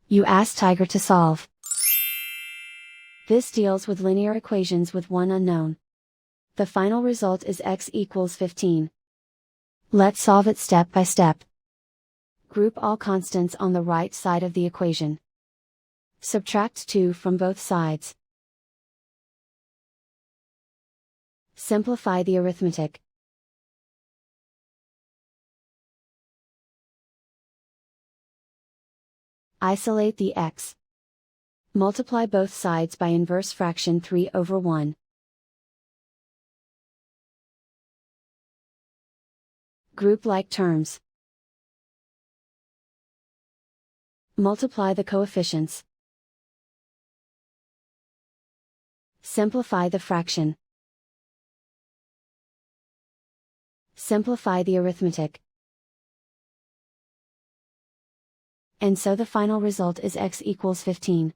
You ask Tiger to solve. This deals with linear equations with one unknown. The final result is x equals 15. Let's solve it step by step. Group all constants on the right side of the equation. Subtract 2 from both sides. Simplify the arithmetic. Isolate the x. Multiply both sides by inverse fraction 3/1. Group like terms. Multiply the coefficients. Simplify the fraction. Simplify the arithmetic. And so the final result is x equals 15.